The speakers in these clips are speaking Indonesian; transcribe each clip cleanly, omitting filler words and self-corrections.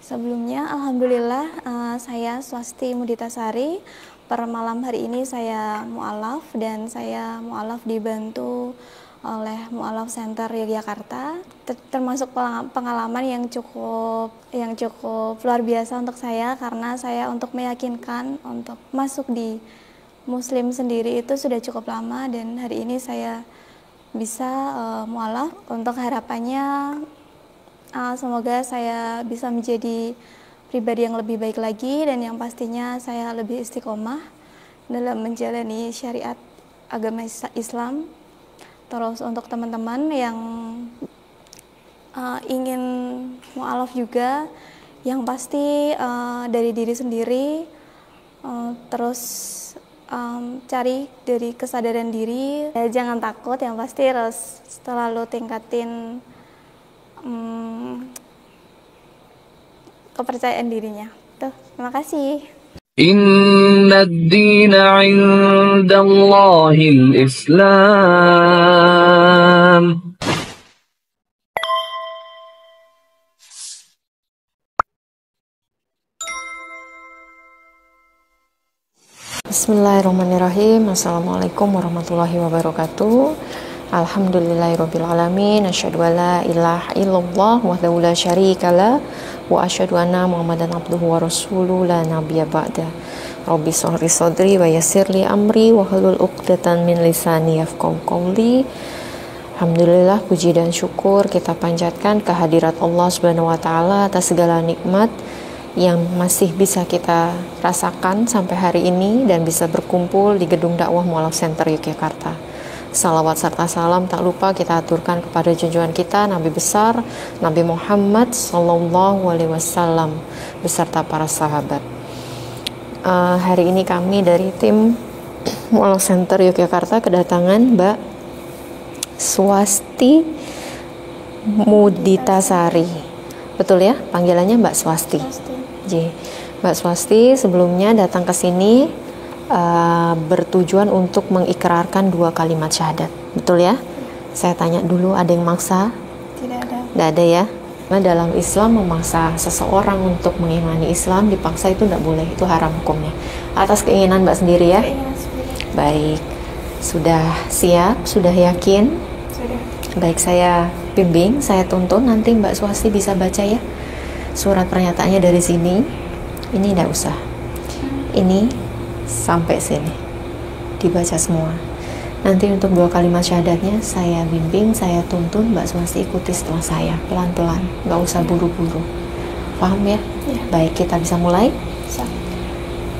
Sebelumnya, Alhamdulillah, saya Swasti Muditasari. Per malam hari ini saya mu'alaf dan saya mu'alaf dibantu oleh Mu'alaf Center Yogyakarta. Termasuk pengalaman yang cukup luar biasa untuk saya, karena saya untuk meyakinkan untuk masuk di Muslim sendiri itu sudah cukup lama, dan hari ini saya bisa mu'alaf. Untuk harapannya semoga saya bisa menjadi pribadi yang lebih baik lagi, dan yang pastinya saya lebih istiqomah dalam menjalani syariat agama Islam. Terus untuk teman-teman yang ingin mu'alaf juga, yang pasti dari diri sendiri, terus cari dari kesadaran diri, jangan takut, yang pasti harus selalu tingkatin kepercayaan dirinya. Tuh, terima kasih. Inna ad-dina 'indallahil Islam. Bismillahirrahmanirrahim. Assalamualaikum warahmatullahi wabarakatuh. Alhamdulillahirabbil alamin. Asyhadu an la ilaha illallah wahdahu la syarikalah wa asyhadu anna Muhammadan abduhu wa rasuluhu la nabiyya ba'da. Rabbi shrah li sadri wa yassir li amri wa hlul 'uqdatam min lisani yafqahu qawli. Alhamdulillah, puji dan syukur kita panjatkan kehadirat Allah Subhanahu wa taala atas segala nikmat yang masih bisa kita rasakan sampai hari ini dan bisa berkumpul di Gedung Dakwah Mu'alaf Center Yogyakarta. Salawat serta salam tak lupa kita aturkan kepada junjungan kita Nabi besar Nabi Muhammad Sallallahu Alaihi Wasallam beserta para sahabat. Hari ini kami dari tim Mu'alaf Center Yogyakarta kedatangan Mbak Swasti Muditasari. Betul ya panggilannya Mbak Swasti? Mbak Swasti sebelumnya datang ke sini bertujuan untuk mengikrarkan 2 kalimat syahadat, betul ya? Saya tanya dulu, ada yang maksa? Tidak ada. Tidak ada ya? Nah, dalam Islam memaksa seseorang untuk mengimani Islam, dipaksa itu tidak boleh, itu haram hukumnya. Atas keinginan Mbak sendiri ya? Baik, sudah siap, sudah yakin? Sudah. Baik, saya bimbing, saya tuntun, nanti Mbak Swasti bisa baca ya surat pernyataannya dari sini. Ini tidak usah, ini sampai sini dibaca semua. Nanti untuk 2 kalimat syahadatnya saya bimbing, saya tuntun, Mbak Swasti ikuti setelah saya pelan-pelan, nggak usah buru-buru. Paham ya? Ya. Baik, kita bisa mulai. Bisa.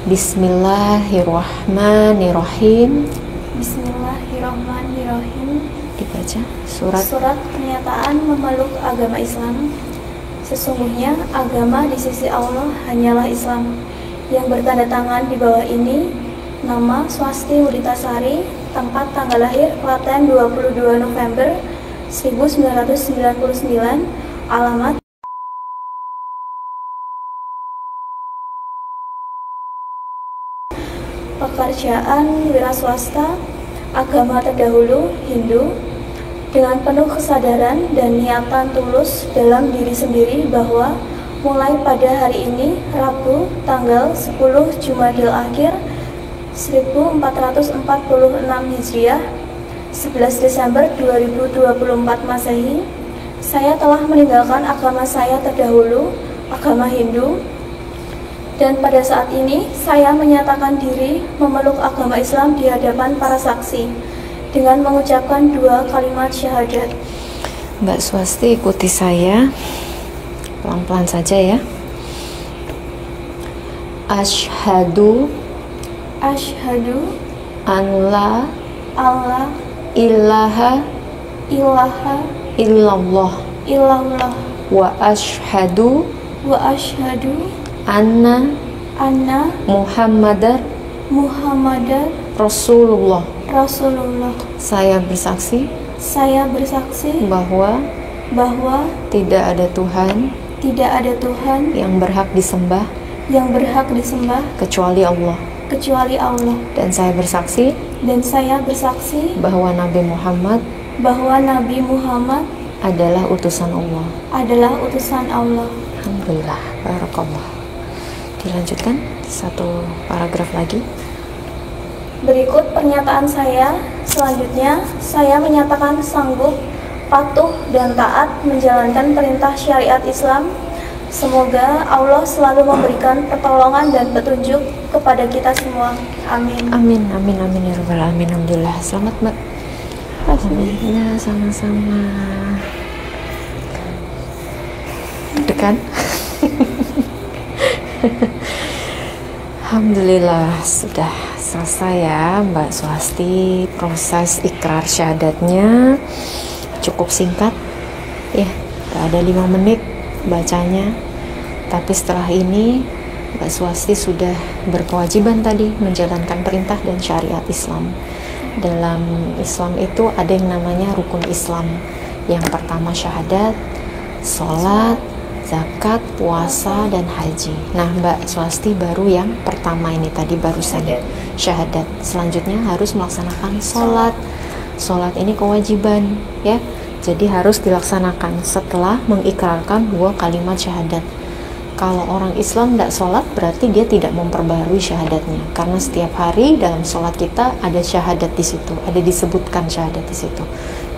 Bismillahirrahmanirrahim. Bismillahirrahmanirrahim. Dibaca Surat pernyataan memeluk agama Islam. Sesungguhnya agama di sisi Allah hanyalah Islam. Yang bertanda tangan di bawah ini, nama Swasti Muditasari, tempat tanggal lahir Klaten 22 November 1999, alamat pekerjaan wira swasta, agama terdahulu Hindu, dengan penuh kesadaran dan niatan tulus dalam diri sendiri bahwa mulai pada hari ini, Rabu, tanggal 10 Jumadil Akhir 1446 Hijriah, 11 Desember 2024 Masehi, saya telah meninggalkan agama saya terdahulu, agama Hindu, dan pada saat ini saya menyatakan diri memeluk agama Islam di hadapan para saksi dengan mengucapkan 2 kalimat syahadat. Mbak Swasti ikuti saya pelan-pelan saja ya. Asyhadu an la ilaha illallah wa asyhadu anna Muhammadar Rasulullah. Saya bersaksi bahwa tidak ada Tuhan yang berhak disembah kecuali Allah. Dan saya bersaksi bahwa Nabi Muhammad adalah utusan Allah. Alhamdulillah, barakallah. Dilanjutkan satu paragraf lagi. Berikut pernyataan saya. Selanjutnya, saya menyatakan sanggup, patuh, dan taat menjalankan perintah syariat Islam. Semoga Allah selalu memberikan pertolongan dan petunjuk kepada kita semua. Amin. Amin, amin, amin ya rabbal alamin. Alhamdulillah. Selamat Mbak. Alhamdulillah, sama-sama. Dekan. Alhamdulillah sudah selesai ya Mbak Swasti, proses ikrar syahadatnya cukup singkat ya, gak ada 5 menit bacanya, tapi setelah ini Mbak Swasti sudah berkewajiban tadi menjalankan perintah dan syariat Islam. Dalam Islam itu ada yang namanya rukun Islam. Yang pertama syahadat, sholat, zakat, puasa, dan haji. Nah, Mbak Swasti baru yang pertama ini tadi barusan syahadat. Selanjutnya harus melaksanakan sholat. Sholat ini kewajiban ya. Jadi harus dilaksanakan setelah mengikrarkan 2 kalimat syahadat. Kalau orang Islam tidak sholat berarti dia tidak memperbarui syahadatnya. Karena setiap hari dalam sholat kita ada syahadat di situ, ada disebutkan syahadat di situ.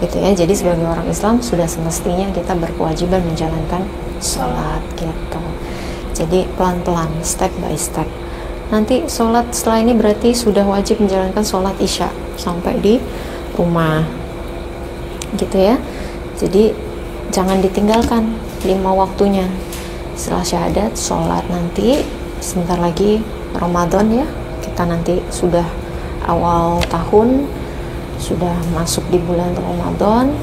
Gitu ya. Jadi sebagai orang Islam sudah semestinya kita berkewajiban menjalankan sholat gitu. Jadi pelan-pelan, step by step. Nanti sholat setelah ini berarti sudah wajib menjalankan sholat isya sampai di rumah gitu ya. Jadi jangan ditinggalkan 5 waktunya. Setelah syahadat, sholat nanti sebentar lagi Ramadan ya. Kita nanti sudah awal tahun, sudah masuk di bulan Ramadan,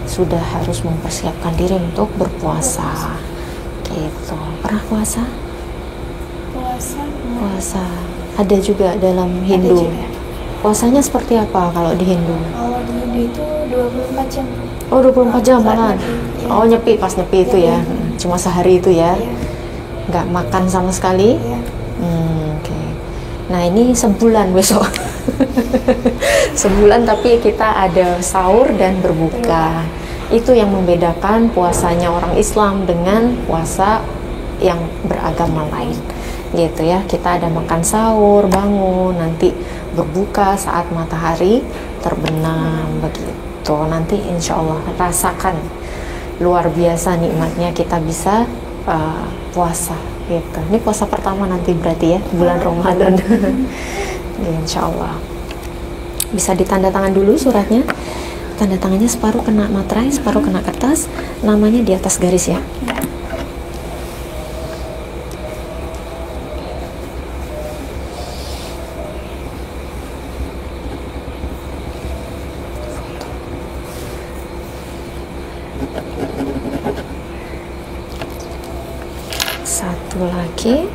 sudah harus mempersiapkan diri untuk berpuasa gitu. Pernah puasa? Puasa ada juga dalam Hindu. Puasanya seperti apa kalau di Hindu? Kalau di Hindu itu 24 jam. Oh, 24 jam malah. Oh, nyepi, pas nyepi itu ya. Cuma sehari itu ya. Nggak makan sama sekali. Oke. Nah, ini sebulan besok. Sebulan tapi kita ada sahur dan berbuka. Itu yang membedakan puasanya orang Islam dengan puasa yang beragama lain gitu ya. Kita ada makan sahur, bangun, nanti berbuka saat matahari terbenam begitu. Nanti insya Allah rasakan luar biasa nikmatnya kita bisa puasa gitu. Ini puasa pertama nanti berarti ya, bulan Ramadan. Insya Allah. Bisa ditanda tangan dulu suratnya. Tanda tangannya separuh kena materai, separuh kena kertas. Namanya di atas garis ya. Satu lagi.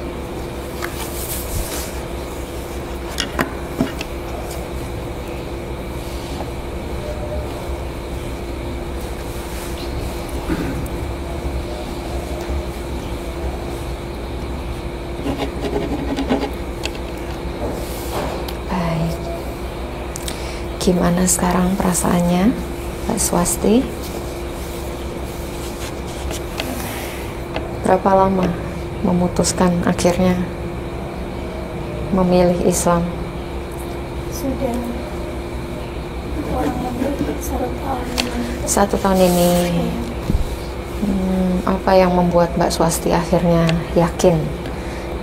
Baik. Gimana sekarang perasaannya, Mbak Swasti? Berapa lama memutuskan akhirnya memilih Islam? Sudah kurang lebih 1 tahun. 1 tahun ini. Apa yang membuat Mbak Swasti akhirnya yakin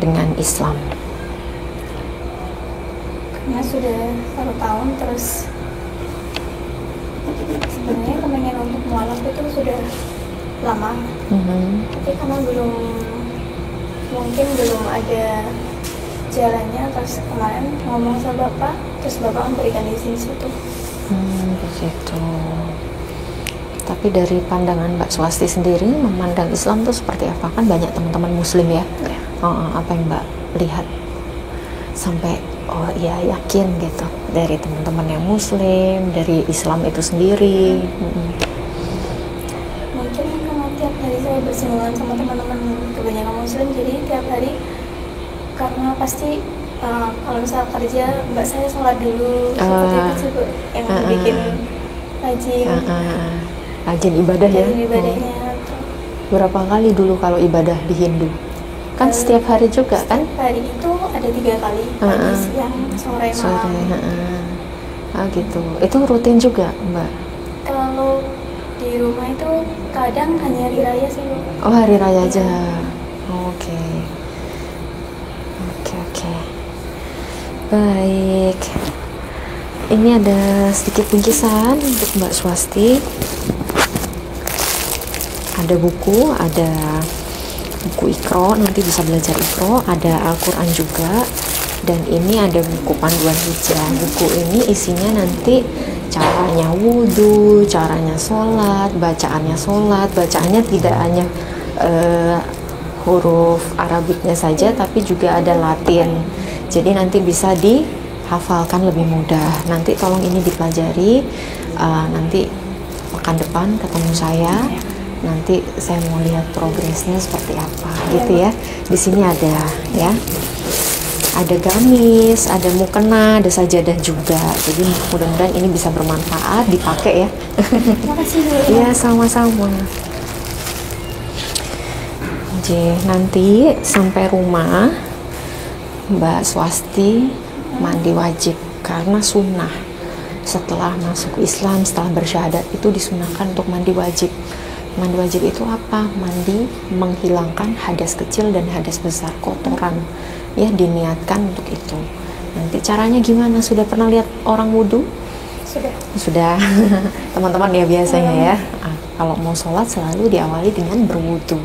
dengan Islam? Karena sudah 1 tahun, terus sebenarnya kepengen untuk mualaf itu sudah lama. Tapi karena mungkin belum ada jalannya, terus kemarin ngomong sama Bapak, terus Bapak memberikan izin situ. Begitu. Tapi dari pandangan Mbak Swasti sendiri memandang Islam itu seperti apa? Kan banyak teman-teman Muslim ya. Apa yang Mbak lihat sampai oh iya yakin gitu dari teman-teman yang Muslim, dari Islam itu sendiri? Mungkin karena tiap hari saya bersinggungan sama teman-teman kebanyakan Muslim, jadi tiap hari karena pasti kalau misal kerja Mbak saya sholat dulu, seperti itu juga yang bikin rajin. Rajin ibadah ya. Rajin ibadahnya. Berapa kali dulu kalau ibadah di Hindu? Kan setiap hari juga kan? Hari itu ada 3 kali, pagi, siang, sore, malam. Gitu. Itu rutin juga, Mbak? Kalau di rumah itu kadang hanya hari raya sih, Bu. Oh, hari raya aja. Oke. Oke. Baik. Ini ada sedikit bingkisan untuk Mbak Swasti. Ada buku, ada buku Iqra, nanti bisa belajar Iqra, ada Al-Quran juga, dan ini ada buku panduan hijrah. Buku ini isinya nanti caranya wudhu, caranya sholat, bacaannya tidak hanya huruf Arabiknya saja, tapi juga ada Latin, jadi nanti bisa dihafalkan lebih mudah. Nanti tolong ini dipelajari, nanti pekan depan ketemu saya. Nanti saya mau lihat progresnya seperti apa gitu ya. Di sini ada ya, ada gamis, ada mukena, ada sajadah juga. Jadi mudah-mudahan ini bisa bermanfaat, dipakai ya. Terima kasih, Bu. Iya, sama-sama. Jadi nanti sampai rumah Mbak Swasti mandi wajib karena sunnah. Setelah masuk Islam, setelah bersyahadat itu disunahkan untuk mandi wajib. Mandi wajib itu apa? Mandi menghilangkan hadas kecil dan hadas besar, kotoran. Ya, diniatkan untuk itu. Nanti caranya gimana? Sudah pernah lihat orang wudhu? Sudah. Teman-teman ya biasanya ya. Kalau mau sholat selalu diawali dengan berwudhu.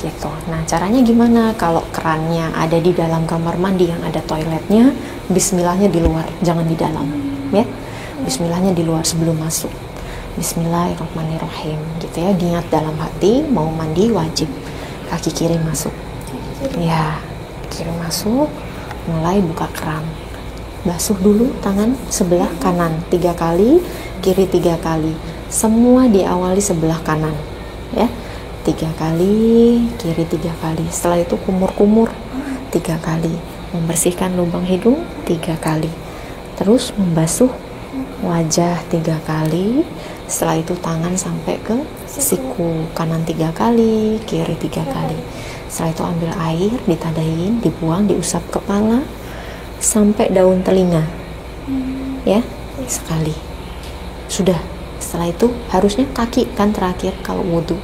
Gitu. Nah, caranya gimana? Kalau kerannya ada di dalam kamar mandi yang ada toiletnya, bismillahnya di luar, jangan di dalam. Ya. Bismillahnya di luar sebelum masuk. Bismillahirrahmanirrahim gitu ya, niat dalam hati mau mandi wajib. Kaki kiri masuk ya, kiri masuk, mulai buka keran, basuh dulu tangan sebelah kanan 3 kali, kiri 3 kali, semua diawali sebelah kanan ya, 3 kali, kiri 3 kali. Setelah itu kumur-kumur 3 kali, membersihkan lubang hidung 3 kali, terus membasuh wajah 3 kali. Setelah itu tangan sampai ke siku, kanan 3 kali, kiri 3 kali. Setelah itu ambil air, ditadain, dibuang, diusap kepala sampai daun telinga ya, sekali. Sudah. Setelah itu harusnya kaki kan terakhir kalau wudhu.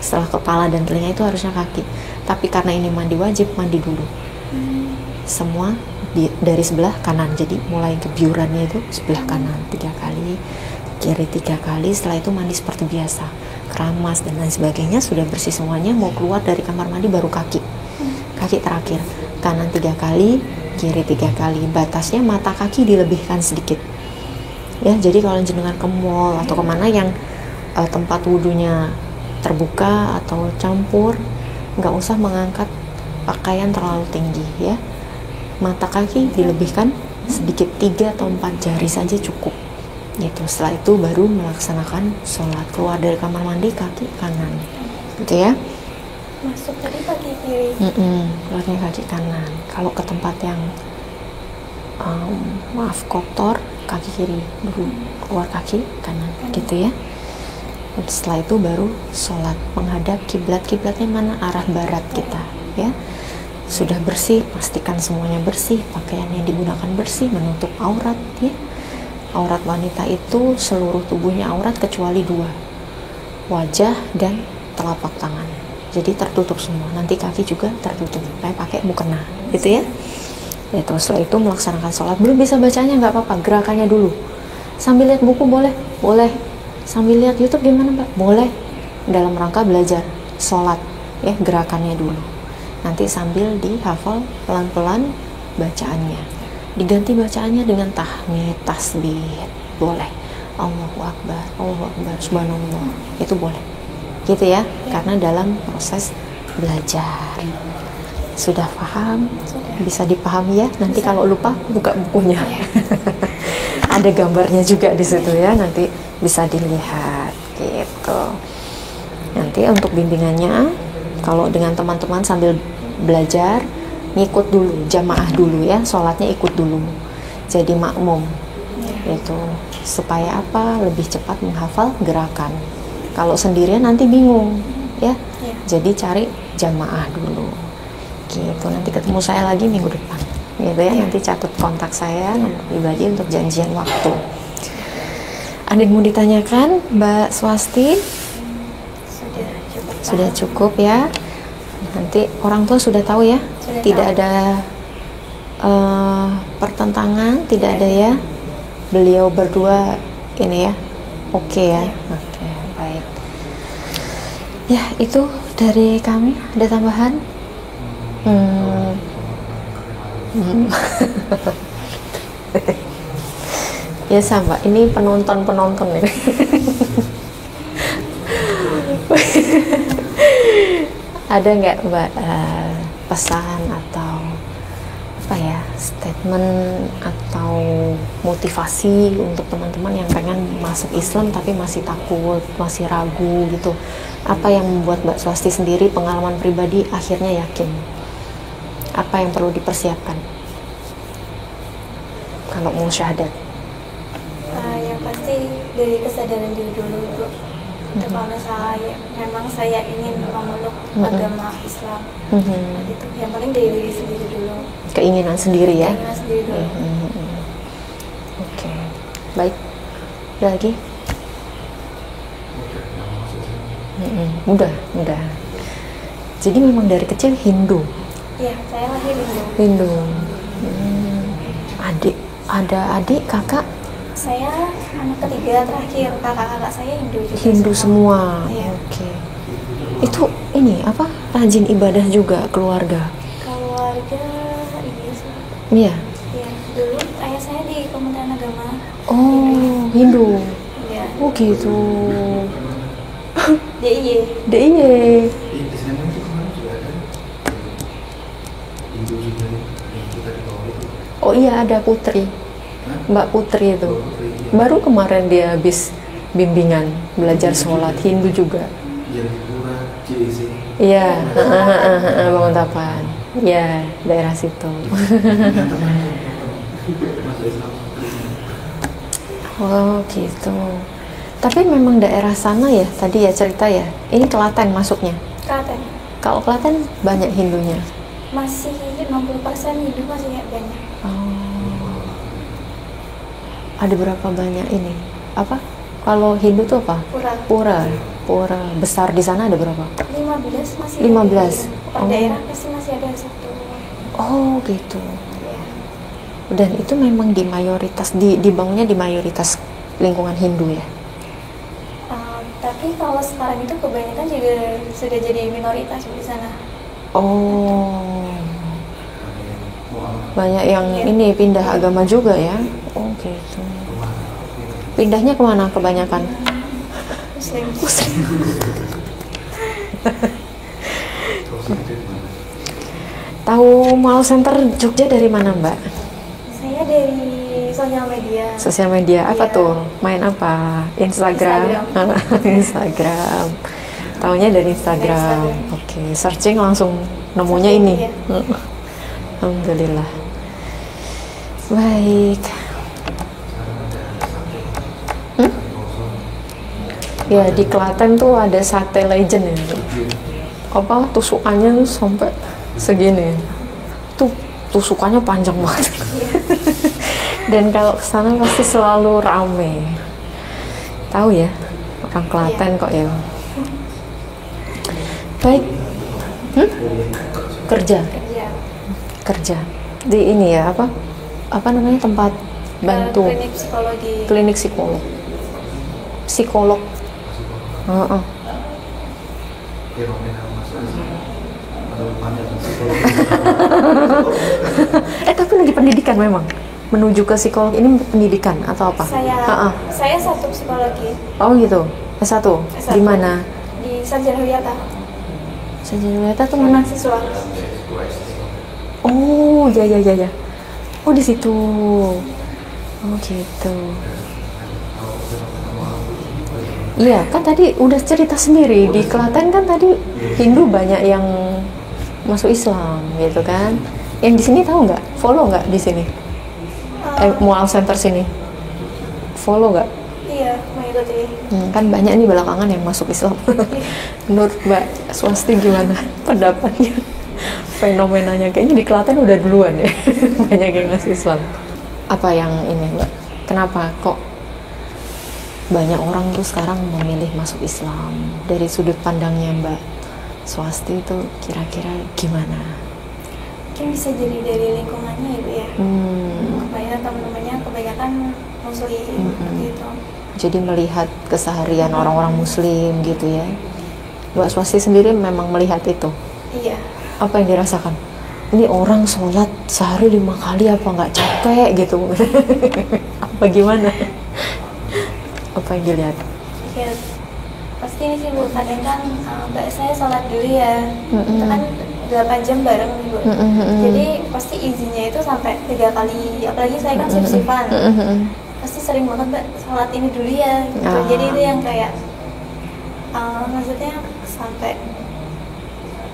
Setelah kepala dan telinga itu harusnya kaki, tapi karena ini mandi wajib, mandi dulu semua dari sebelah kanan. Jadi mulai kebiurannya itu sebelah kanan 3 kali, kiri 3 kali. Setelah itu mandi seperti biasa, keramas dan lain sebagainya. Sudah bersih semuanya, mau keluar dari kamar mandi baru kaki terakhir, kanan 3 kali, kiri 3 kali. Batasnya mata kaki dilebihkan sedikit ya. Jadi kalau jenengan ke mall atau kemana yang tempat wudhunya terbuka atau campur, nggak usah mengangkat pakaian terlalu tinggi ya. Mata kaki dilebihkan sedikit, 3 atau 4 jari saja cukup gitu. Setelah itu baru melaksanakan sholat. Keluar dari kamar mandi kaki kanan gitu ya, Masuk tadi kaki kiri. keluarnya kaki kanan. Kalau ke tempat yang kotor, kaki kiri dulu, keluar kaki kanan gitu ya. Setelah itu baru sholat menghadap kiblat. Kiblatnya mana? Arah barat kita ya. Sudah bersih, pastikan semuanya bersih, pakaian yang digunakan bersih, menutup aurat ya. Aurat wanita itu seluruh tubuhnya aurat kecuali 2, wajah dan telapak tangan. Jadi tertutup semua. Nanti kaki juga tertutup, kayak pakai mukena gitu ya. Ya, terus setelah itu melaksanakan sholat. Belum bisa bacanya nggak apa-apa, gerakannya dulu. Sambil lihat buku boleh, sambil lihat YouTube gimana Mbak? Boleh. Dalam rangka belajar sholat ya, gerakannya dulu. Nanti sambil dihafal pelan-pelan bacaannya. Diganti bacaannya dengan tahmid, tasbih, boleh. Allahu Akbar, subhanallah, itu boleh. Gitu ya, karena dalam proses belajar. Sudah paham? Bisa dipahami ya? Nanti kalau lupa buka bukunya. Ada gambarnya juga di situ ya, nanti bisa dilihat gitu. Nanti untuk bimbingannya, kalau dengan teman-teman sambil belajar, ngikut dulu, jamaah dulu ya, sholatnya ikut dulu, jadi makmum itu supaya apa? Lebih cepat menghafal gerakan. Kalau sendirian nanti bingung ya, Jadi cari jamaah dulu. Gitu. Nanti ketemu saya lagi minggu depan. Gitu ya. Nanti catat kontak saya nomor pribadi untuk janjian waktu. Ada yang mau ditanyakan, Mbak Swasti? Sudah cukup ya. Nanti orang tua sudah tahu ya. Tidak ada pertentangan, tidak ada ya. Beliau berdua ini ya. Oke ya. Oke, baik. Ya, itu dari kami. Ada tambahan? Ya sama, ini penonton ini. Ada nggak Mbak pesan atau apa ya, statement atau motivasi untuk teman-teman yang pengen masuk Islam tapi masih takut, masih ragu gitu? Apa yang membuat Mbak Swasti sendiri pengalaman pribadi akhirnya yakin? Apa yang perlu dipersiapkan kalau mau syahadat? Yang pasti dari kesadaran diri dulu, Bu. Kalau memang saya ingin memeluk agama Islam, gitu. Yang paling dari diri sendiri dulu. Keinginan sendiri ya. Keinginan sendiri dulu. Oke, baik. Ada lagi? Mudah. Jadi memang dari kecil Hindu. Iya, saya lahir Hindu. Hindu. Ada adik, kakak? Saya anak ketiga terakhir, kakak-kakak saya Hindu juga. Hindu semua. Iya. Oke. Itu ini apa? Rajin ibadah juga keluarga. Keluarga iya sih. Iya. Iya, dulu ayah saya di Kementerian Agama. Oh, Hindu. Iya. Oh gitu. DIY. DIY. Di sana itu kemarin juga ada Hindu juga yang kita dikawal itu. Oh iya, ada Putri. Mbak Putri itu. Baru kemarin dia habis bimbingan belajar sholat Hindu juga. Yang di Pura CIC. Iya, Banguntapan. Iya, daerah situ. Oh gitu. Tapi memang daerah sana ya, tadi ya cerita ya. Ini Klaten masuknya. Klaten. Kalau Klaten banyak Hindunya. Masih 60% Hindu masih banyak. Oh. Ada berapa banyak ini? Apa? Kalau Hindu tuh apa? Pura besar di sana ada berapa? 15 masih. 15. Per daerah pasti masih ada satu. Oh gitu. Ya. Dan itu memang di mayoritas dibangunnya di mayoritas lingkungan Hindu ya. Tapi kalau sekarang itu kebanyakan juga sudah jadi minoritas di sana. Oh. Banyak yang ini pindah agama juga ya. Oh gitu. Pindahnya kemana kebanyakan? Muslim. Tahu Mual Center Jogja dari mana Mbak? Saya dari sosial media. Sosial media apa Iya. tuh? Main apa? Instagram. Instagram. Taunya dari Instagram. Oke, searching langsung nemunya Searching, ini. iya. Alhamdulillah. Baik. Ya di Klaten tuh ada sate legend ya. Apa tusukannya tuh sampai segini. Tuh tusukannya panjang banget. Dan kalau kesana pasti selalu rame. Tahu ya orang Klaten kok ya. Baik. Kerja di ini ya apa namanya tempat bantu Klinik psikologi. klinik psikolog. Fenomena masuk ada panjang psikologi. Tapi lagi pendidikan memang menuju ke psikolog ini pendidikan atau apa? Saya satu psikologi. Oh gitu. S1. Di mana? Di Sarjana Wiyata. Sarjana Wiyata tuh mana? Siswa. Oh ya. Oh di situ. Oh gitu. Iya kan tadi udah cerita sendiri di Klaten kan tadi Hindu banyak yang masuk Islam gitu kan. Yang di sini tahu nggak? Follow nggak di sini? Mual Center sini. Follow nggak? Iya, mengikuti. Kan banyak nih belakangan yang masuk Islam. Menurut Mbak Swasti gimana pendapatnya? Fenomenanya kayaknya di Klaten udah duluan ya. Banyak yang masih Islam. Apa yang ini Mbak? Kenapa kok banyak orang tuh sekarang memilih masuk Islam? Dari sudut pandangnya Mbak Swasti itu kira-kira gimana? Mungkin bisa jadi dari lingkungannya Ibu ya. Kebanyakan teman-temannya kebanyakan muslim gitu. Jadi melihat keseharian orang-orang muslim gitu ya. Mbak Swasti sendiri memang melihat itu? Iya. Apa yang dirasakan? Ini orang sholat sehari 5 kali apa nggak capek gitu? Apa gimana? Apa yang dilihat? Ya, pasti ini sih Bu, kadang kan Mbak saya sholat dulu ya. Itu kan 8 jam bareng nih Bu. Jadi pasti izinnya itu sampai 3 kali. Apalagi saya kan shift-shiftan. Pasti sering banget Mbak sholat ini dulu ya gitu. Jadi itu yang kayak maksudnya sampai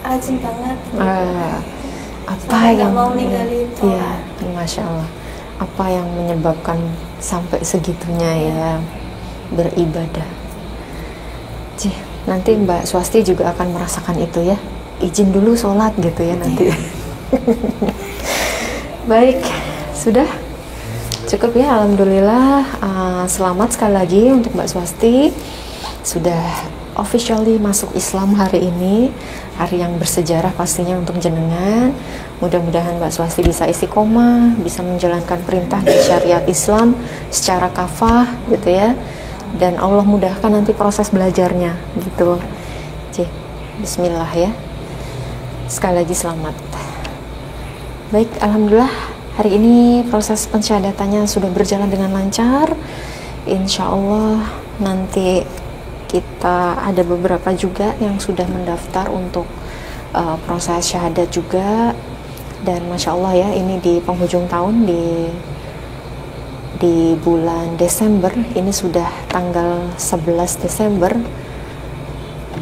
rajin banget gitu. Apa sampai yang mau ninggalin ya, sholat. Masya Allah, apa yang menyebabkan sampai segitunya ya beribadah? Nanti Mbak Swasti juga akan merasakan itu ya, izin dulu sholat gitu ya nanti. Baik, sudah cukup ya, alhamdulillah. Selamat sekali lagi untuk Mbak Swasti, sudah officially masuk Islam hari ini, hari yang bersejarah pastinya untuk jenengan. Mudah-mudahan Mbak Swasti bisa istiqomah, bisa menjalankan perintah dan syariat Islam secara kafah gitu ya, dan Allah mudahkan nanti proses belajarnya gitu. Bismillah ya, sekali lagi selamat. Baik, alhamdulillah hari ini proses pensyahadatannya sudah berjalan dengan lancar. Insya Allah nanti kita ada beberapa juga yang sudah mendaftar untuk proses syahadat juga. Dan Masya Allah ya, ini di penghujung tahun, di bulan Desember, ini sudah tanggal 11 Desember,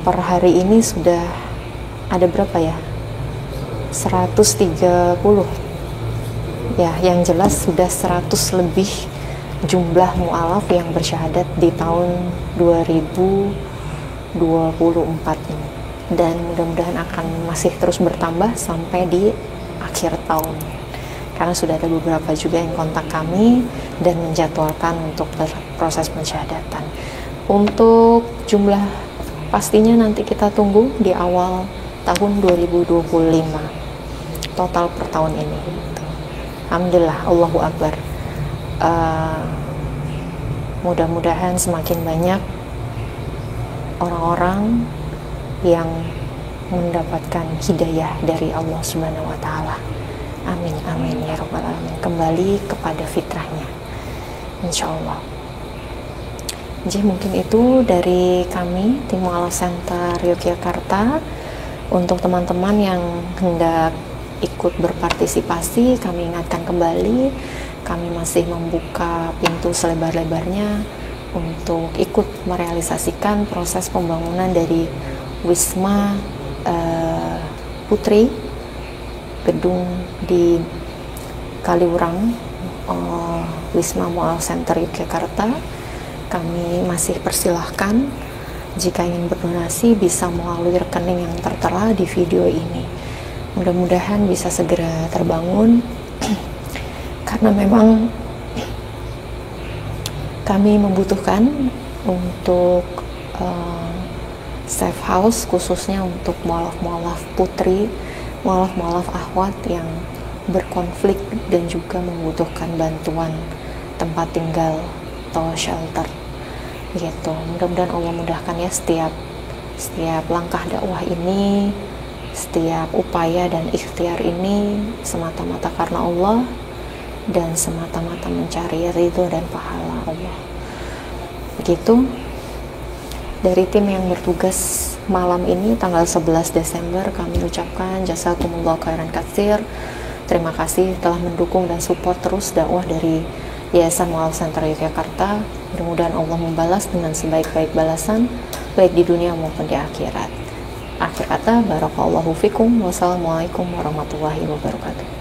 per hari ini sudah ada berapa ya, 130 ya, yang jelas sudah 100 lebih jumlah mu'alaf yang bersyahadat di tahun 2024 ini, dan mudah-mudahan akan masih terus bertambah sampai di akhir tahun, karena sudah ada beberapa juga yang kontak kami dan menjadwalkan untuk proses pensyahadatan. Untuk jumlah pastinya nanti kita tunggu di awal tahun 2025 total per tahun ini. Alhamdulillah, Allahu Akbar. Mudah-mudahan semakin banyak orang-orang yang mendapatkan hidayah dari Allah Subhanahu wa Ta'ala. Amin, amin ya Rabbal Alamin. Kembali kepada fitrahnya, insya Allah. Jadi mungkin itu dari kami tim Mu'alaf Center Yogyakarta. Untuk teman-teman yang hendak ikut berpartisipasi, kami ingatkan kembali, kami masih membuka pintu selebar-lebarnya untuk ikut merealisasikan proses pembangunan dari Wisma Putri, gedung di Kaliurang, Wisma Mu'alaf Center Yogyakarta. Kami masih persilahkan jika ingin berdonasi bisa melalui rekening yang tertera di video ini. Mudah-mudahan bisa segera terbangun karena memang kami membutuhkan untuk safe house, khususnya untuk mu'alaf-mu'alaf putri, mu'alaf-mu'alaf akhwat yang berkonflik dan juga membutuhkan bantuan tempat tinggal atau shelter gitu. Mudah-mudahan Allah mudahkan ya setiap langkah dakwah ini, setiap upaya dan ikhtiar ini semata-mata karena Allah dan semata-mata mencari ridho dan pahala Allah. Begitu dari tim yang bertugas malam ini tanggal 11 Desember, kami ucapkan jazakumullah khairan katsir. Terima kasih telah mendukung dan support terus dakwah dari Yayasan Mu'alaf Center Yogyakarta. Mudah-mudahan Allah membalas dengan sebaik-baik balasan, baik di dunia maupun di akhirat. Akhir kata, barakallahu fikum. Wassalamualaikum warahmatullahi wabarakatuh.